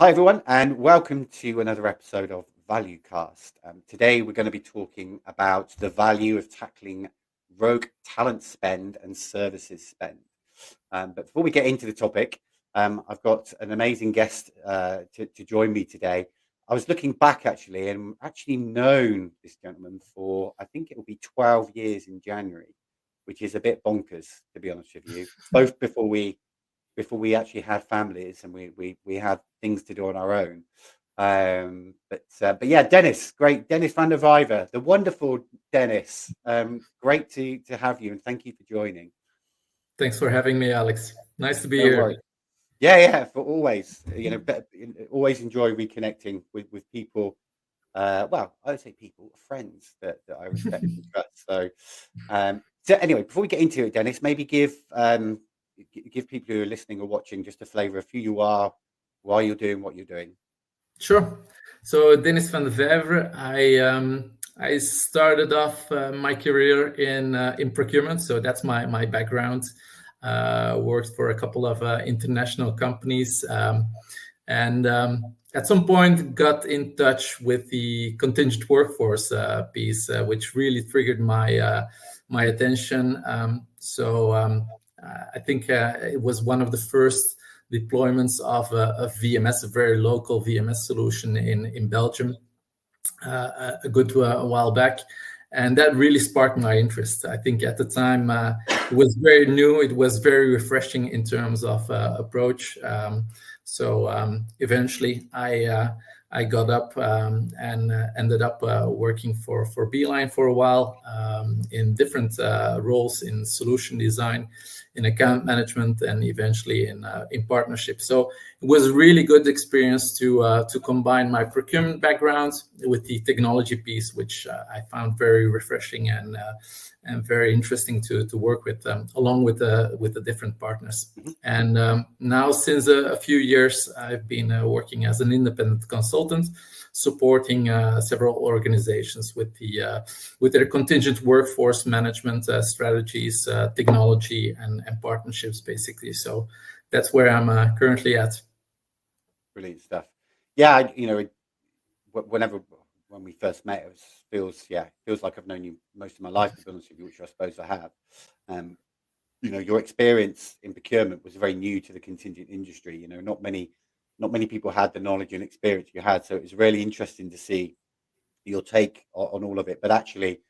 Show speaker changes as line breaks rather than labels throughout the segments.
Hi, everyone, and welcome to another episode of ValueCast. Today, we're going to be talking about the value of tackling rogue talent spend and services spend. But before we get into the topic, I've got an amazing guest to join me today. I was looking back, actually, and actually known this gentleman for, I think it will be 12 years in January, which is a bit bonkers, to be honest with you, both before we actually had families and we had things to do on our own. But yeah, Dennis Va De Vijver, the wonderful Dennis. Great to have you, and thank you for joining.
Thanks for having me, Alex. Nice to be
No
here.
worries. Yeah, for always. Always enjoy reconnecting with people. Well, I would say people, friends that I respect and trust. So anyway, before we get into it, Dennis, maybe give people who are listening or watching just a flavour of who you are, why you're doing what you're doing.
Sure. So Dennis Va De Vijver, I started off my career in procurement. So that's my background. Worked for a couple of international companies, and at some point got in touch with the contingent workforce piece, which really triggered my attention. I think it was one of the first deployments of a VMS, a very local VMS solution in Belgium, a good while back. And that really sparked my interest. I think at the time it was very new. It was very refreshing in terms of approach. Eventually I got up and ended up working for Beeline for a while in different roles in solution design, in account management, and eventually in partnership. So it was a really good experience to combine my procurement background with the technology piece, which I found very refreshing and very interesting to work with, along with the different partners. Mm-hmm. And now, since a few years, I've been working as an independent consultant, supporting several organizations with their contingent workforce management strategies, technology, and partnerships, basically. So that's where I'm currently at.
Brilliant stuff. Yeah, when we first met, it feels like I've known you most of my life, to be honest with you, which I suppose I have. Your experience in procurement was very new to the contingent industry. Not many people had the knowledge and experience you had, so it was really interesting to see your take on all of it. But actually,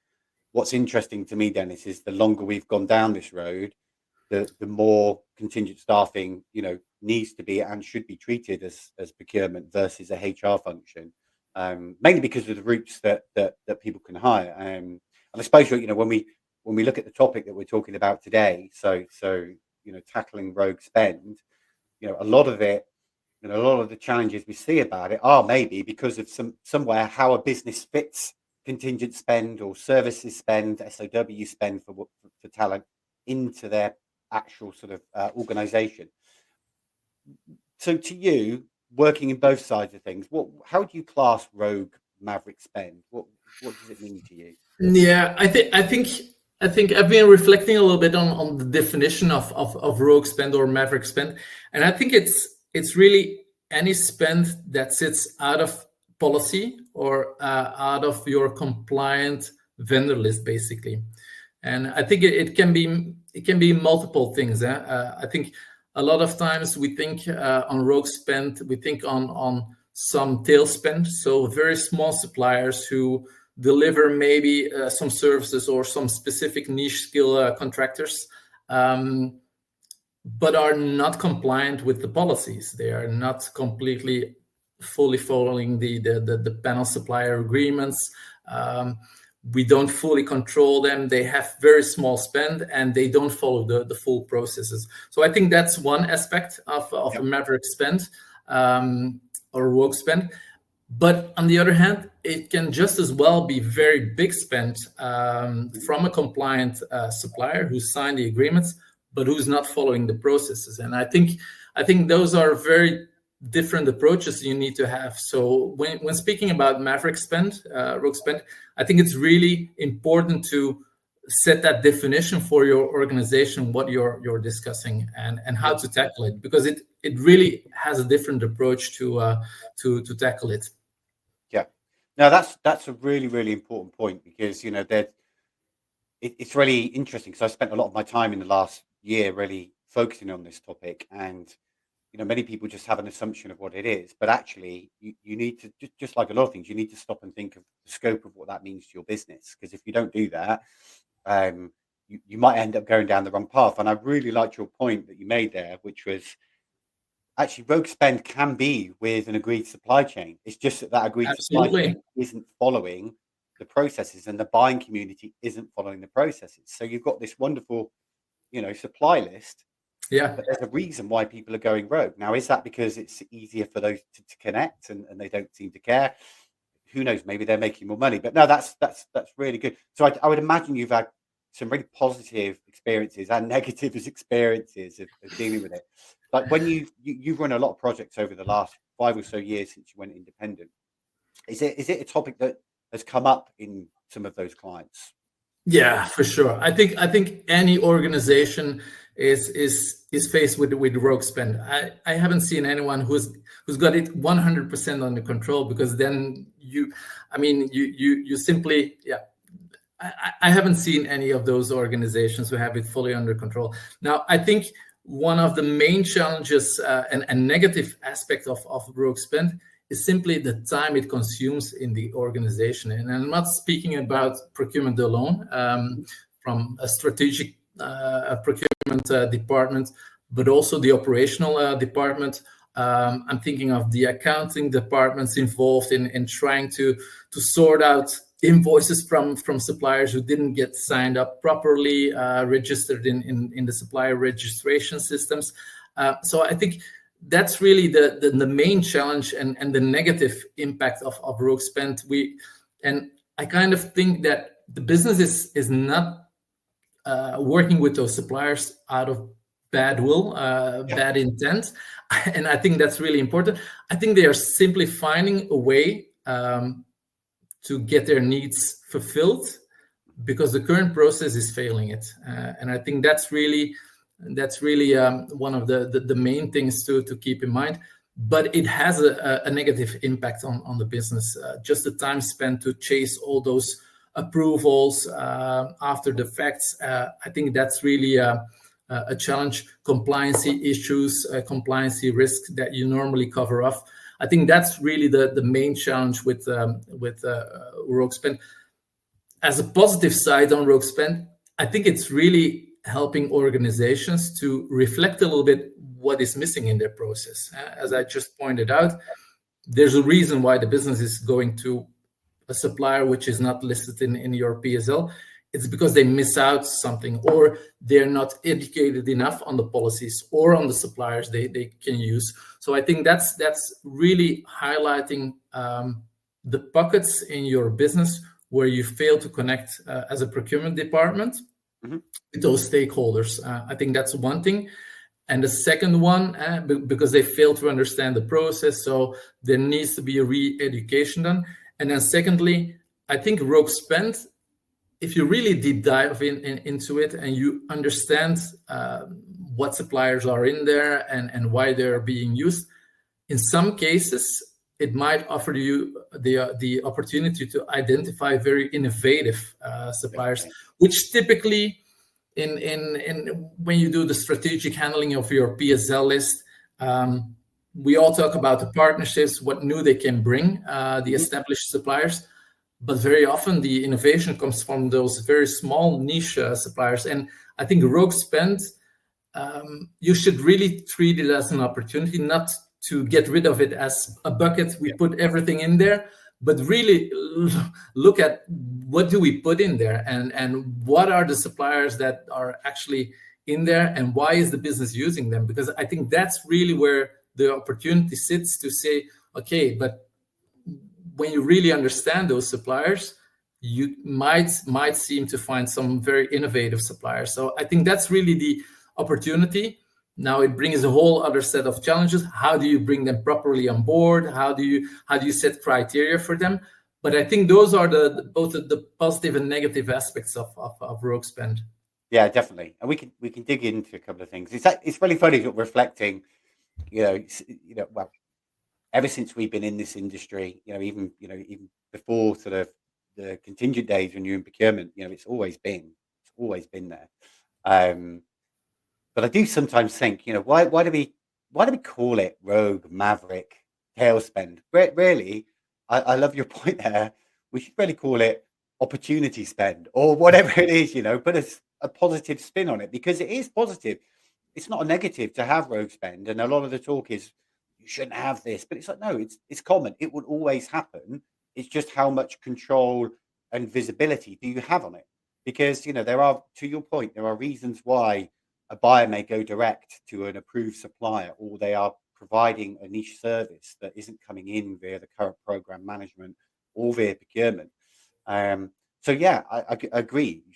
what's interesting to me, Dennis, is the longer we've gone down this road, the more contingent staffing needs to be and should be treated as procurement versus a HR function. Mainly because of the routes that people can hire, and I suppose when we look at the topic that we're talking about today, so tackling rogue spend, a lot of it, a lot of the challenges we see about it are maybe because of somewhere how a business fits contingent spend or services spend, SOW spend for talent into their actual sort of organization. So to you, working in both sides of things, how do you class rogue maverick spend? What does it mean to you?
Yeah, I think I've been reflecting a little bit on the definition of rogue spend or maverick spend, and I think it's really any spend that sits out of policy or out of your compliant vendor list, basically. And I think it can be multiple things. I think a lot of times we think on rogue spend, we think on some tail spend. So very small suppliers who deliver maybe some services or some specific niche skill contractors, but are not compliant with the policies. They are not completely fully following the panel supplier agreements. We don't fully control them. They have very small spend and they don't follow the full processes. So I think that's one aspect of a maverick spend or rogue spend. But on the other hand, it can just as well be very big spend from a compliant supplier who signed the agreements, but who's not following the processes. And I think those are very different approaches you need to have. So when speaking about maverick spend, rogue spend, I think it's really important to set that definition for your organization, what you're discussing, and how to tackle it, because it really has a different approach to tackle it.
Yeah, no, that's a really, really important point, because that it's really interesting, because I spent a lot of my time in the last year really focusing on this topic, and many people just have an assumption of what it is, but actually you need to, just like a lot of things, you need to stop and think of the scope of what that means to your business, because if you don't do that, you might end up going down the wrong path. And I really liked your point that you made there, which was actually rogue spend can be with an agreed supply chain. It's just that agreed supply chain isn't following the processes, and the buying community isn't following the processes. So you've got this wonderful, supply list.
Yeah.
But there's a reason why people are going rogue. Now, is that because it's easier for those to connect and they don't seem to care? Who knows? Maybe they're making more money. But no, that's really good. So I would imagine you've had some really positive experiences and negative experiences of dealing with it. Like when you've run a lot of projects over the last 5 or so years since you went independent. Is it a topic that has come up in some of those clients?
Yeah, for sure. I think any organization is faced with rogue spend. I haven't seen anyone who's got it 100% under control, because then you simply, yeah. I haven't seen any of those organizations who have it fully under control. Now, I think one of the main challenges and negative aspect of rogue spend is simply the time it consumes in the organization. And I'm not speaking about procurement alone, from a strategic procurement department, but also the operational department. I'm thinking of the accounting departments involved in trying to sort out invoices from suppliers who didn't get signed up properly, registered in the supplier registration systems. So I think that's really the main challenge and the negative impact of rogue spend. And I kind of think that the business is not working with those suppliers out of bad will, bad intent. And I think that's really important. I think they are simply finding a way to get their needs fulfilled, because the current process is failing it. And I think that's really one of the main things to keep in mind. But it has a negative impact on the business. Just the time spent to chase all those approvals after the facts. I think that's really a challenge. Compliancy issues, compliancy risks that you normally cover off. I think that's really the main challenge with rogue spend. As a positive side on rogue spend, I think it's really helping organizations to reflect a little bit what is missing in their process. As I just pointed out, there's a reason why the business is going to a supplier which is not listed in your PSL. It's because they miss out something, or they're not educated enough on the policies or on the suppliers they can use. So I think that's really highlighting the pockets in your business where you fail to connect as a procurement department with those stakeholders. I think that's one thing. And the second one, because they fail to understand the process, so there needs to be a re-education done. And then secondly, I think rogue spend, if you really deep dive into it and you understand what suppliers are in there and why they're being used, in some cases, it might offer you the opportunity to identify very innovative suppliers, which typically in when you do the strategic handling of your PSL list, we all talk about the partnerships, what new they can bring, the established suppliers. But very often the innovation comes from those very small niche suppliers. And I think rogue spend, you should really treat it as an opportunity, not to get rid of it as a bucket. We put everything in there, but really look at what do we put in there, and what are the suppliers that are actually in there, and why is the business using them? Because I think that's really where the opportunity sits to say, okay, but when you really understand those suppliers, you might seem to find some very innovative suppliers. So I think that's really the opportunity. Now it brings a whole other set of challenges. How do you bring them properly on board? How do you set criteria for them? But I think those are both the positive and negative aspects of rogue spend.
Yeah, definitely, and we can dig into a couple of things. It's really funny reflecting, well, ever since we've been in this industry, even before sort of the contingent days when you're in procurement, it's always been there. But I do sometimes think, why do we call it rogue, maverick, tail spend? Really, I love your point there. We should really call it opportunity spend or whatever it is, put a positive spin on it, because it is positive. It's not a negative to have rogue spend. And a lot of the talk is you shouldn't have this, but it's like, no, it's common. It will always happen. It's just how much control and visibility do you have on it? Because, there are, to your point, there are reasons why a buyer may go direct to an approved supplier, or they are providing a niche service that isn't coming in via the current program management or via procurement. So yeah, I agree. You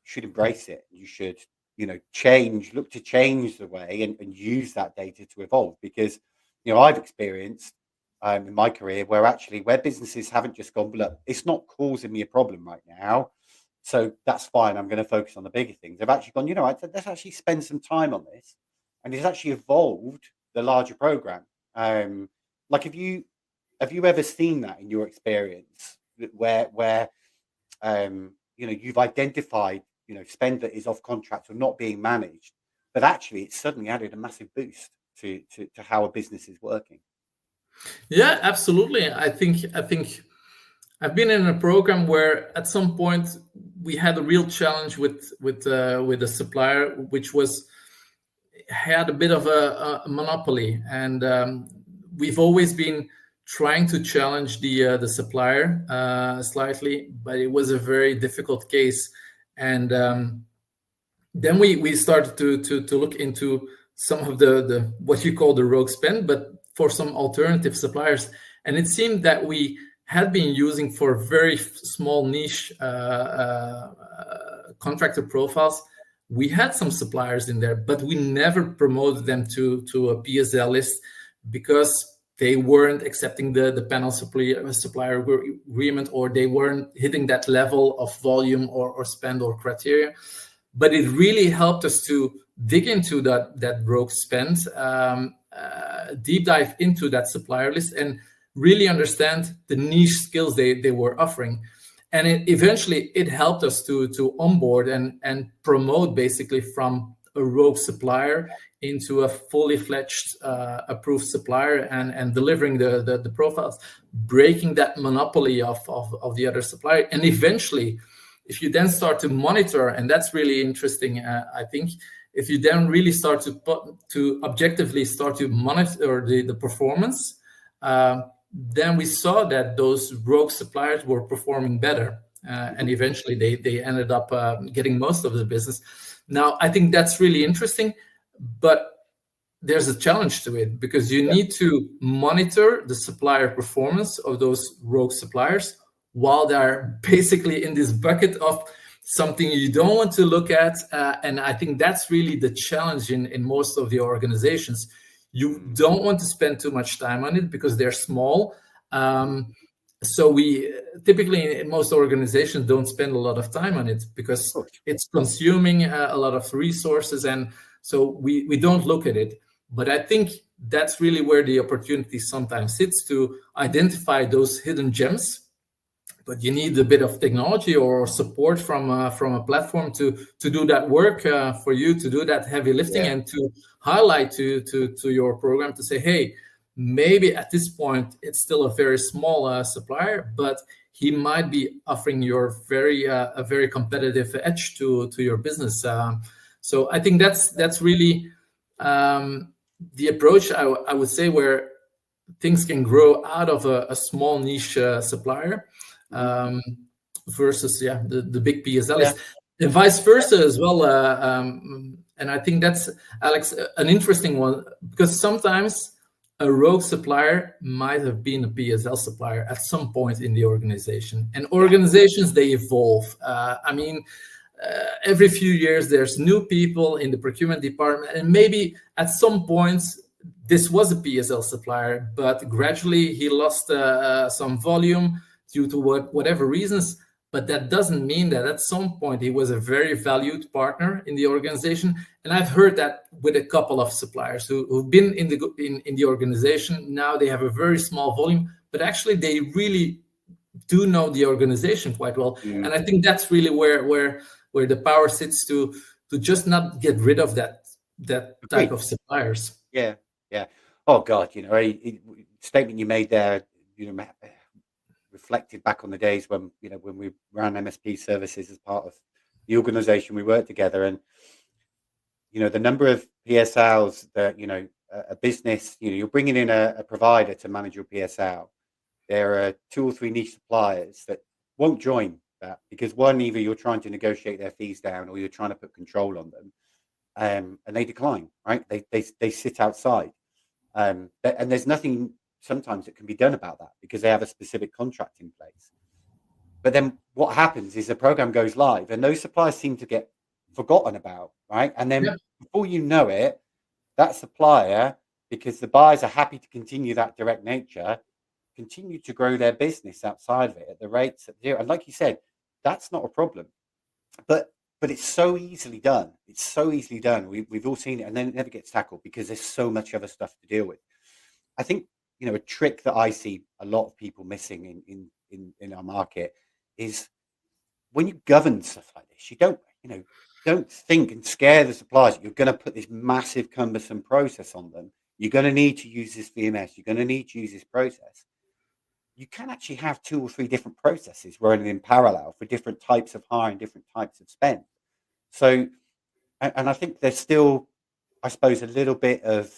should embrace it. You should, look to change the way and use that data to evolve, because, I've experienced in my career where businesses haven't just gone, look, it's not causing me a problem right now, so that's fine, I'm going to focus on the bigger things. They've actually gone, let's actually spend some time on this, and it's actually evolved the larger program. Like, have you ever seen that in your experience, where you've identified spend that is off contract or not being managed, but actually it's suddenly added a massive boost to how a business is working?
Yeah, absolutely. I think I've been in a program where at some point we had a real challenge with a supplier, which had a bit of a monopoly, and we've always been trying to challenge the supplier slightly, but it was a very difficult case. And then we started to look into some of the what you call the rogue spend, but for some alternative suppliers. And it seemed that we had been using for very small niche contractor profiles. We had some suppliers in there, but we never promoted them to a PSL list because they weren't accepting the panel supplier agreement, or they weren't hitting that level of volume or spend or criteria. But it really helped us to dig into that rogue spend, deep dive into that supplier list, and really understand the niche skills they were offering. And eventually it helped us to onboard and promote basically from a rogue supplier into a fully fledged approved supplier, and delivering the profiles, breaking that monopoly of the other supplier. And eventually, if you then start to monitor, and that's really interesting, I think, if you then really start to objectively start to monitor the performance, then we saw that those rogue suppliers were performing better, and eventually they ended up getting most of the business. Now, I think that's really interesting, but there's a challenge to it, because you need to monitor the supplier performance of those rogue suppliers while they're basically in this bucket of something you don't want to look at. And I think that's really the challenge in most of the organizations. You don't want to spend too much time on it because they're small. So we typically in most organizations don't spend a lot of time on it because it's consuming a lot of resources. And so we don't look at it. But I think that's really where the opportunity sometimes sits, to identify those hidden gems. But you need a bit of technology or support from a platform to do that work for you, to do that heavy lifting, and to highlight to your program to say, hey, maybe at this point it's still a very small supplier, but he might be offering your a very competitive edge to your business. So I think that's really the approach, I would say, where things can grow out of a small niche supplier. Versus the big PSL and vice versa as well. And I think that's, Alex, an interesting one, because sometimes a rogue supplier might have been a PSL supplier at some point in the organization. And organizations, they evolve. Every few years there's new people in the procurement department, and maybe at some point this was a PSL supplier, but gradually he lost some volume, due to whatever reasons. But that doesn't mean that at some point he was a very valued partner in the organization. And I've heard that with a couple of suppliers who've been in the organization. Now they have a very small volume, but actually they really do know the organization quite well. And I think that's really where the power sits to just not get rid of that type of suppliers.
Yeah. Oh God, a statement you made there, reflected back on the days when we ran MSP services as part of the organization we worked together, and the number of PSLs that a business, you're bringing in a provider to manage your PSL. There are 2 or 3 niche suppliers that won't join that because one, either you're trying to negotiate their fees down or you're trying to put control on them, and they decline, right? They sit outside, and there's nothing sometimes that can be done about that because they have a specific contract in place. But then what happens is the program goes live and those suppliers seem to get forgotten about, right? And then before you know it, that supplier, because the buyers are happy to continue that direct nature, continue to grow their business outside of it at the rates at 0. And like you said, that's not a problem. But it's so easily done. It's so easily done. We've all seen it, and then it never gets tackled because there's so much other stuff to deal with. I think a trick that I see a lot of people missing in our market is when you govern stuff like this, you don't think and scare the suppliers that you're going to put this massive cumbersome process on them. You're going to need to use this VMS. You're going to need to use this process. You can actually have 2 or 3 different processes running in parallel for different types of hire and different types of spend. So, and I think there's still, I suppose, a little bit of,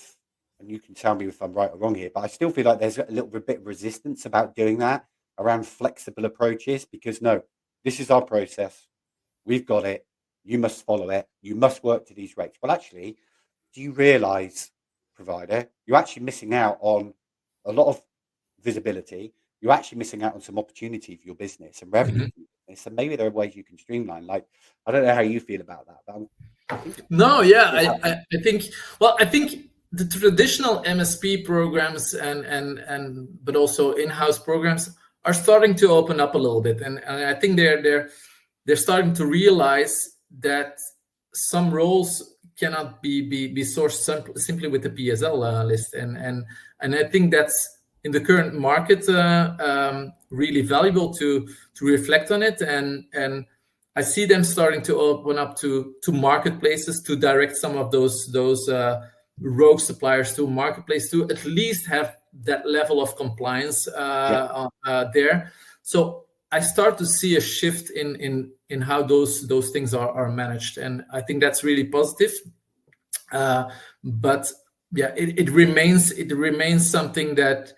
and you can tell me if I'm right or wrong here, but I still feel like there's a little bit of resistance about doing that around flexible approaches because no, this is our process. We've got it. You must follow it. You must work to these rates. Well, actually, do you realize, provider, you're actually missing out on a lot of visibility. You're actually missing out on some opportunity for your business and revenue. So maybe there are ways you can streamline. Like, I don't know how you feel about that, but
I think the traditional MSP programs and but also in-house programs are starting to open up a little bit, and I think they're starting to realize that some roles cannot be sourced simply with the PSL list, and I think that's in the current market really valuable to reflect on it, and I see them starting to open up to marketplaces to direct some of those rogue suppliers to marketplace to at least have that level of compliance there. So I start to see a shift in how those things are managed, and I think that's really positive. But yeah, it remains something that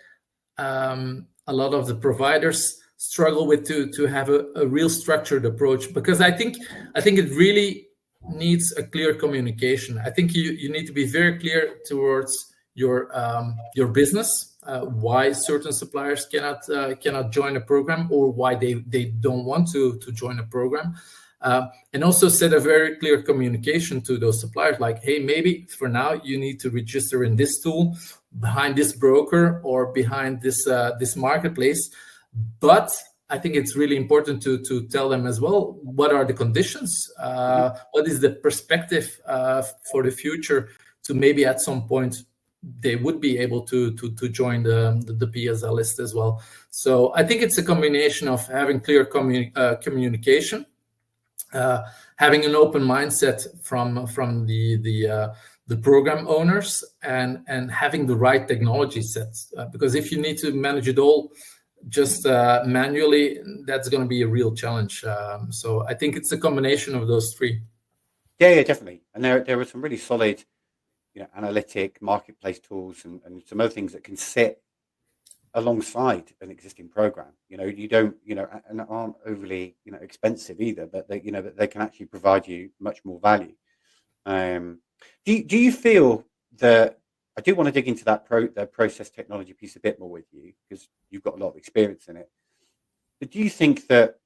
a lot of the providers struggle with to have a real structured approach, because I think it really needs a clear communication. I think you need to be very clear towards your business, why certain suppliers cannot join a program or why they don't want to join a program, and also set a very clear communication to those suppliers, like, hey, maybe for now you need to register in this tool, behind this broker, or behind this marketplace. But I think it's really important to tell them as well what are the conditions, what is the perspective for the future, to maybe at some point they would be able to join the PSL list as well. So I think it's a combination of having clear communication, having an open mindset from the program owners, and having the right technology sets, because if you need to manage it all just manually, that's going to be a real challenge. So I think it's a combination of those 3.
Yeah, definitely. And there are some really solid, analytic marketplace tools and some other things that can sit alongside an existing program. You don't, and aren't overly, expensive either, but they can actually provide you much more value. Do you feel that, I do want to dig into that the process technology piece a bit more with you, because you've got a lot of experience in it. But do you think that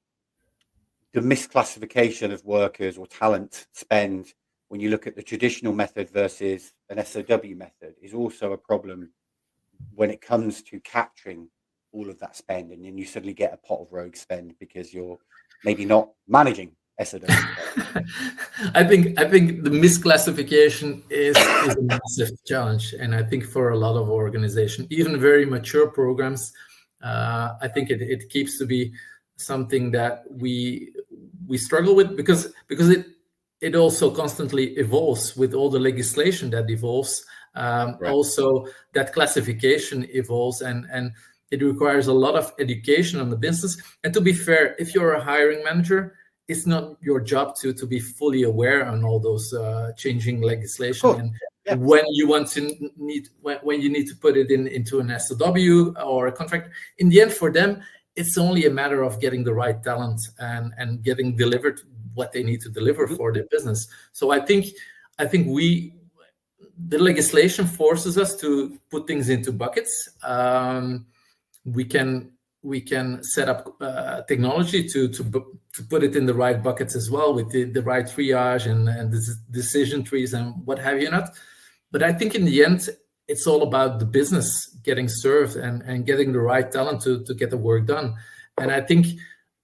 the misclassification of workers or talent spend when you look at the traditional method versus an SOW method is also a problem when it comes to capturing all of that spend, and then you suddenly get a pot of rogue spend because you're maybe not managing SOW.
I think the misclassification is a massive challenge, and I think for a lot of organizations, even very mature programs, I think it keeps to be something that we struggle with because it also constantly evolves with all the legislation that evolves. Right. Also, that classification evolves, and it requires a lot of education on the business. And to be fair, if you're a hiring manager, it's not your job to be fully aware on all those changing legislation. And when you need to put it into an SOW or a contract, in the end, for them, it's only a matter of getting the right talent and getting delivered what they need to deliver for their business. So I think the legislation forces us to put things into buckets. We can set up technology to put it in the right buckets as well, with the right triage and the decision trees and what have you not. But I think in the end, it's all about the business getting served and getting the right talent to get the work done. And I think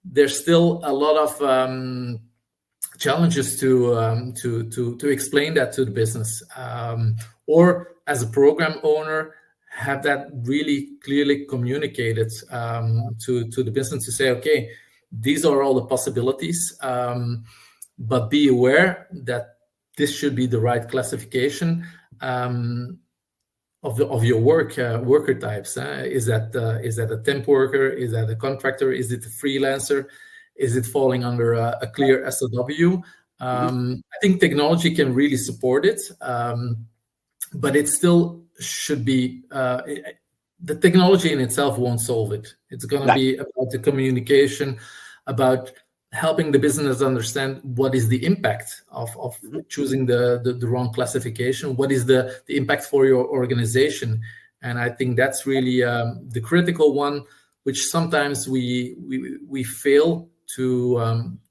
there's still a lot of challenges to explain that to the business, or as a program owner, have that really clearly communicated to the business to say, okay, these are all the possibilities, but be aware that this should be the right classification of your worker types. Is that a temp worker? Is that a contractor? Is it a freelancer? Is it falling under a clear SOW? I think technology can really support it, but it still should be, the technology in itself won't solve it. It's going to be about the communication, about helping the business understand what is the impact of choosing the wrong classification, what is the impact for your organization. And I think that's really the critical one, which sometimes we fail to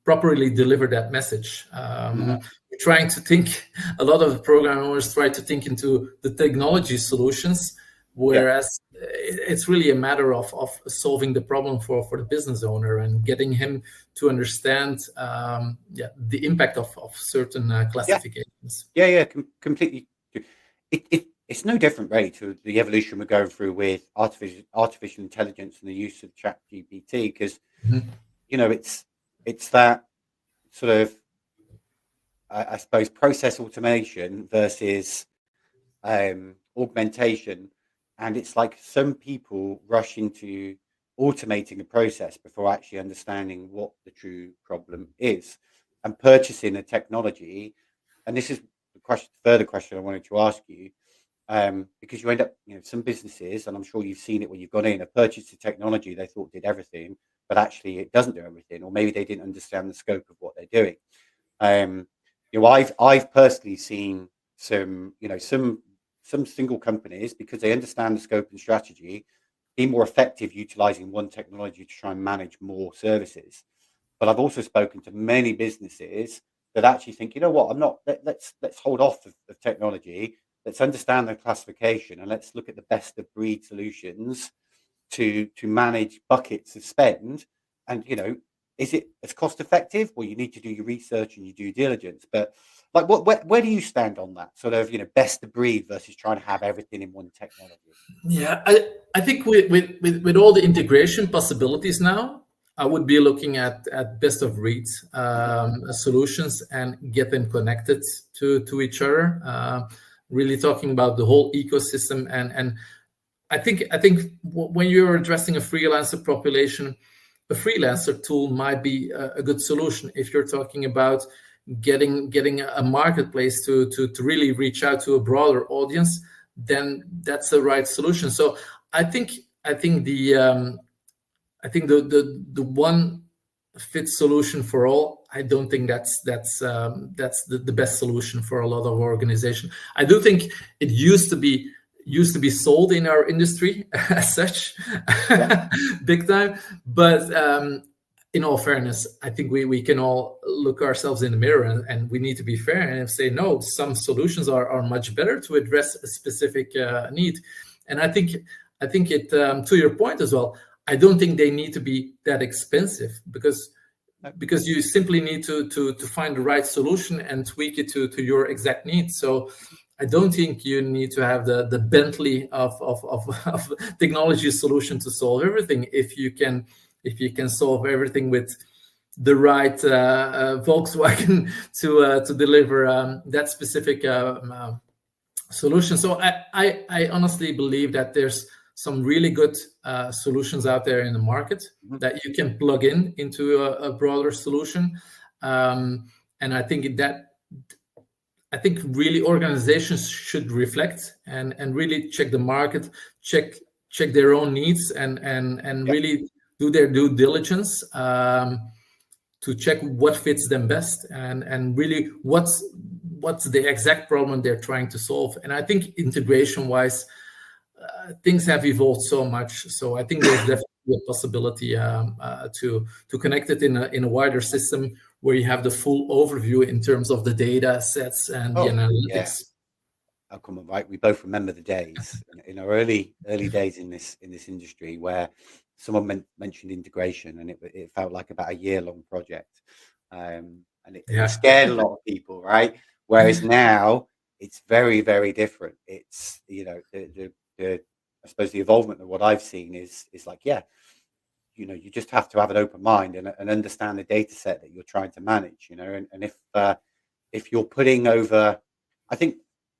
properly deliver that message. We're trying to think, a lot of the program owners try to think into the technology solutions, whereas it's really a matter of solving the problem for the business owner and getting him to understand the impact of certain classifications.
Completely. It's no different, really, to the evolution we're going through with artificial intelligence and the use of ChatGPT, because it's that sort of, I suppose, process automation versus augmentation. And it's like some people rush into automating a process before actually understanding what the true problem is, and purchasing a technology. And this is the further question I wanted to ask you, because you end up, some businesses, and I'm sure you've seen it when you've gone in, have purchased a technology they thought did everything, but actually it doesn't do everything, or maybe they didn't understand the scope of what they're doing. I've personally seen some single companies, because they understand the scope and strategy, be more effective utilizing one technology to try and manage more services. But I've also spoken to many businesses that actually think, let's hold off of technology. Let's understand the classification, and let's look at the best of breed solutions to manage buckets of spend. And, is it as cost effective? Well, you need to do your research and your due diligence. But like, where do you stand on that sort of, best of breed versus trying to have everything in one technology?
Yeah, I think with all the integration possibilities now, I would be looking at best of breed solutions and get them connected to each other. Really talking about the whole ecosystem, and I think when you're addressing a freelancer population, a freelancer tool might be a good solution. If you're talking about getting a marketplace to really reach out to a broader audience, then that's the right solution. So I think the one fit solution for all, I don't think that's the best solution for a lot of organizations. I do think it used to be sold in our industry as such, big time. But in all fairness, I think we can all look ourselves in the mirror and we need to be fair and say, no, some solutions are much better to address a specific need. And I think I think it, to your point as well, I don't think they need to be that expensive, because you simply need to find the right solution and tweak it to your exact needs. So I don't think you need to have the Bentley of technology solution to solve everything. If you can solve everything with the right Volkswagen to deliver that specific solution. So I honestly believe that there's some really good solutions out there in the market that you can plug into a broader solution, and I think really organizations should reflect and really check the market, check their own needs, and really do their due diligence to check what fits them best, and really what's the exact problem they're trying to solve. And I think integration wise, things have evolved so much. So I think there's definitely a possibility to connect it in a wider system where you have the full overview in terms of the data sets and the analytics.
How come, right? We both remember the days in our early days in this industry where someone mentioned integration, and it felt like about a year-long project, and it scared a lot of people, right? Whereas now it's very, very different. It's, you know, I suppose the involvement of what I've seen is like, you know, you just have to have an open mind and understand the data set that you're trying to manage, you know, and if you're putting over, I think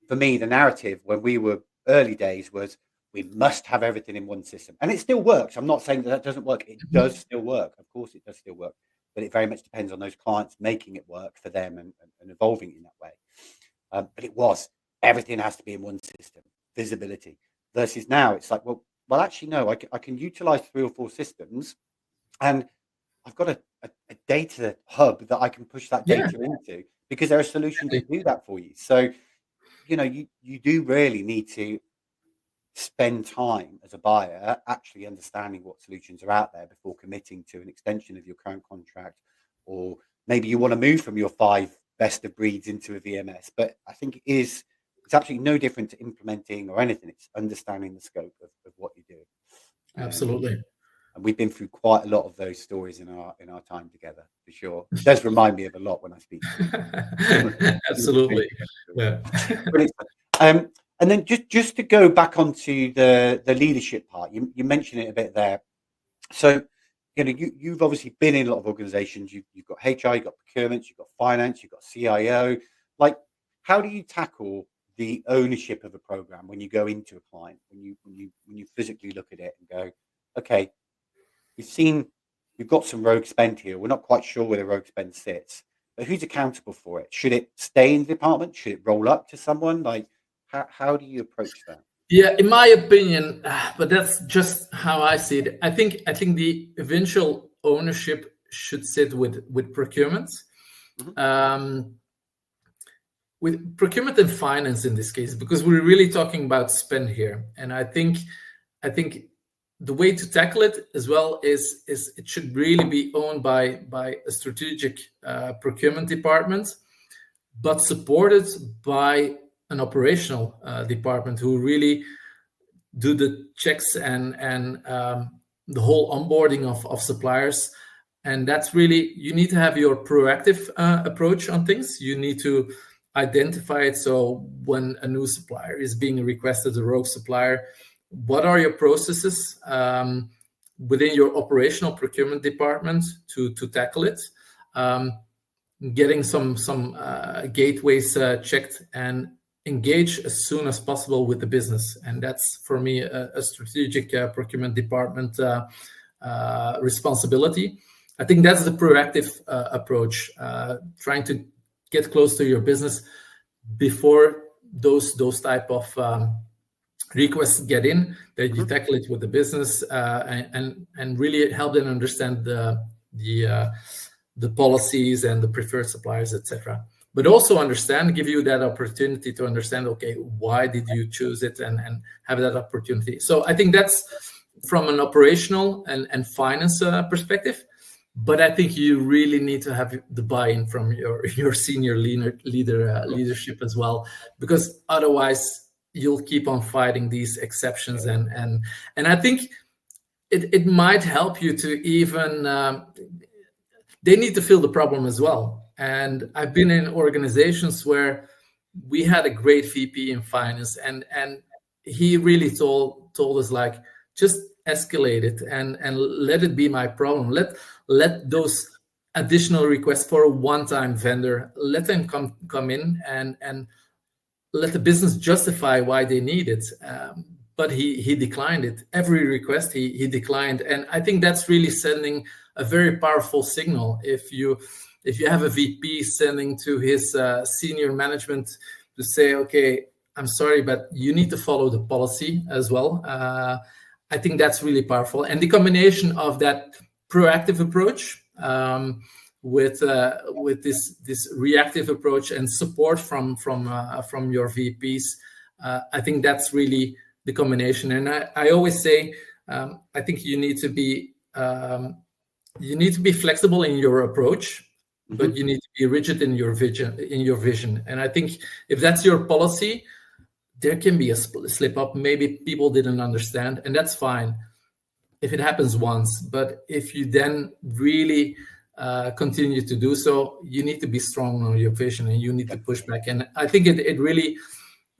for me, the narrative when we were early days was we must have everything in one system, and it still works. I'm not saying that doesn't work. It does still work. Of course, it does still work, but it very much depends on those clients making it work for them and evolving in that way. But it was everything has to be in one system, visibility. Versus now, it's like, well, actually, no, I can utilize 3 or 4 systems, and I've got a data hub that I can push that data into, because there are solutions that do that for you. So, you know, you do really need to spend time as a buyer actually understanding what solutions are out there before committing to an extension of your current contract, or maybe you want to move from your 5 best of breeds into a VMS. But I think it's absolutely no different to implementing or anything. It's understanding the scope of what you're doing.
Absolutely.
And we've been through quite a lot of those stories in our time together, for sure. It does remind me of a lot when I speak to you.
Absolutely. Yeah.
And then just to go back onto the leadership part, you mentioned it a bit there. So, you know, you've obviously been in a lot of organizations. You've got HR, you've got procurement, you've got finance, you've got CIO. Like, how do you tackle the ownership of a program when you go into a client, when you physically look at it and go, okay, we've got some rogue spend here. We're not quite sure where the rogue spend sits, but who's accountable for it? Should it stay in the department? Should it roll up to someone? Like, how do you approach that?
Yeah, in my opinion, but that's just how I see it. I think the eventual ownership should sit with procurement, with procurement and finance in this case, because we're really talking about spend here. And I think the way to tackle it as well is it should really be owned by a strategic procurement department, but supported by an operational department who really do the checks and the whole onboarding of suppliers. And that's really, you need to have your proactive approach on things. You need to identify it. So when a new supplier is being requested, a rogue supplier, what are your processes within your operational procurement department to tackle it? Getting some gateways checked and engage as soon as possible with the business. And that's, for me, a strategic procurement department responsibility. I think that's the proactive approach, trying to get close to your business before those type of requests get in, that you tackle it with the business and really help them understand the policies and the preferred suppliers, etc. But also give you that opportunity to understand, okay, why did you choose it, and have that opportunity. So I think that's from an operational and finance perspective. But I think you really need to have the buy-in from your senior leadership as well, because otherwise you'll keep on fighting these exceptions, and I think it might help you to even they need to feel the problem as well. And I've been in organizations where we had a great VP in finance, and he really told us, like, just escalate it and let it be my problem. Let those additional requests for a one-time vendor, let them come in, and let the business justify why they need it. But he declined it. Every request he declined, and I think that's really sending a very powerful signal. If you have a VP sending to his senior management to say, okay, I'm sorry, but you need to follow the policy as well. I think that's really powerful, and the combination of that proactive approach with this reactive approach and support from your VPs, I think that's really the combination. And I always say, I think you need to be flexible in your approach, but you need to be rigid in your vision. And I think if that's your policy, there can be a slip up. Maybe people didn't understand, and that's fine if it happens once. But if you then really continue to do so, you need to be strong on your vision, and you need to push back. And I think it really,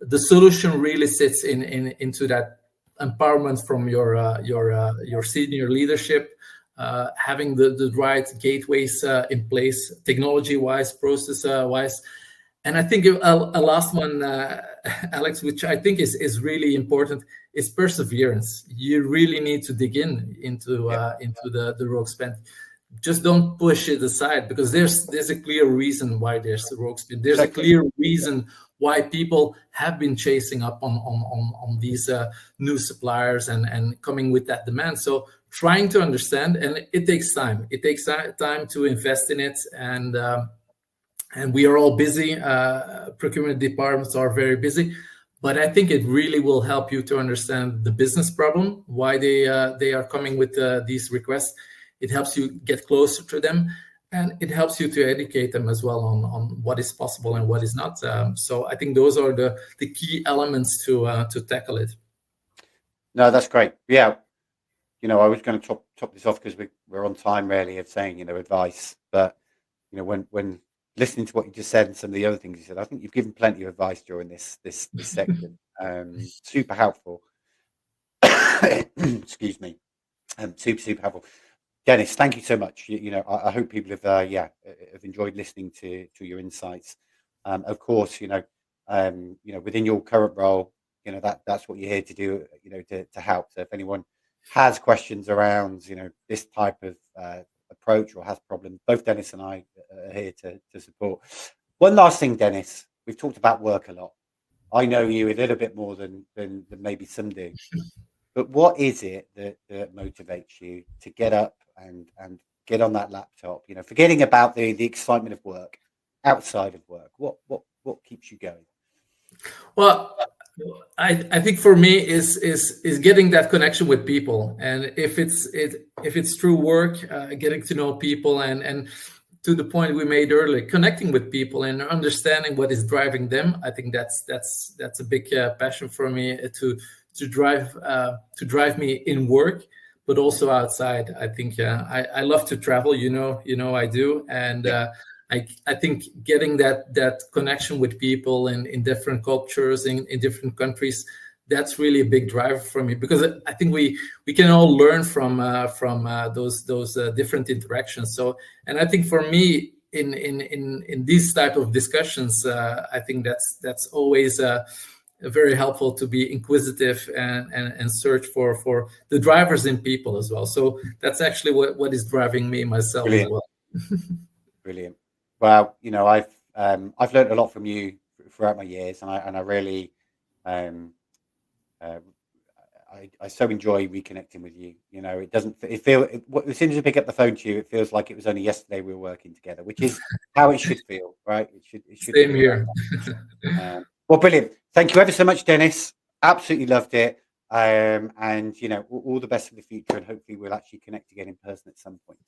the solution really sits into that empowerment from your senior leadership, having the right gateways in place, technology-wise, process-wise. And I think a last one, Alex, which I think is really important, is perseverance. You really need to dig into the rogue spend. Just don't push it aside, because there's a clear reason why there's a rogue spend. There's a clear reason why people have been chasing up on these new suppliers and coming with that demand. So trying to understand, and it takes time. It takes time to invest in it, and we are all busy. Procurement departments are very busy, but I think it really will help you to understand the business problem, why they are coming with these requests. It helps you get closer to them, and it helps you to educate them as well on what is possible and what is not. So I think those are the key elements to tackle it.
No, that's great. Yeah, I was going to top this off because we're on time, really, of saying advice. But when listening to what you just said and some of the other things you said, I think you've given plenty of advice during this section. Super helpful. Excuse me. Super helpful. Dennis, thank you so much. I hope people have enjoyed listening to your insights. Of course, within your current role, that's what you're here to do. To help. So if anyone has questions around this type of approach or has problems, both Dennis and I are here to support. One last thing, Dennis. We've talked about work a lot. I know you a little bit more than maybe some do. But what is it that motivates you to get up and get on that laptop? Forgetting about the excitement of work, outside of work. What keeps you going?
Well, I think for me is getting that connection with people, and if it's through work, getting to know people, and to the point we made earlier, connecting with people and understanding what is driving them. I think that's a big passion for me to drive me in work, but also outside. I think I love to travel. I do, and I think getting that connection with people in different cultures in different countries, that's really a big driver for me, because I think we can all learn from those different interactions. So, and I think for me in these type of discussions, I think that's always very helpful to be inquisitive and search for the drivers in people as well. So that's actually what is driving me myself.
Brilliant.
As well.
Brilliant. Well, I've learned a lot from you throughout my years, and I really I so enjoy reconnecting with you. As soon as I pick up the phone to you, it feels like it was only yesterday we were working together, which is how it should feel, right? It should
Same here.
Well, brilliant. Thank you ever so much, Dennis. Absolutely loved it. And all the best for the future, and hopefully we'll actually connect again in person at some point.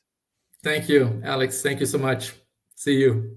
Thank you, Alex. Thank you so much. See you.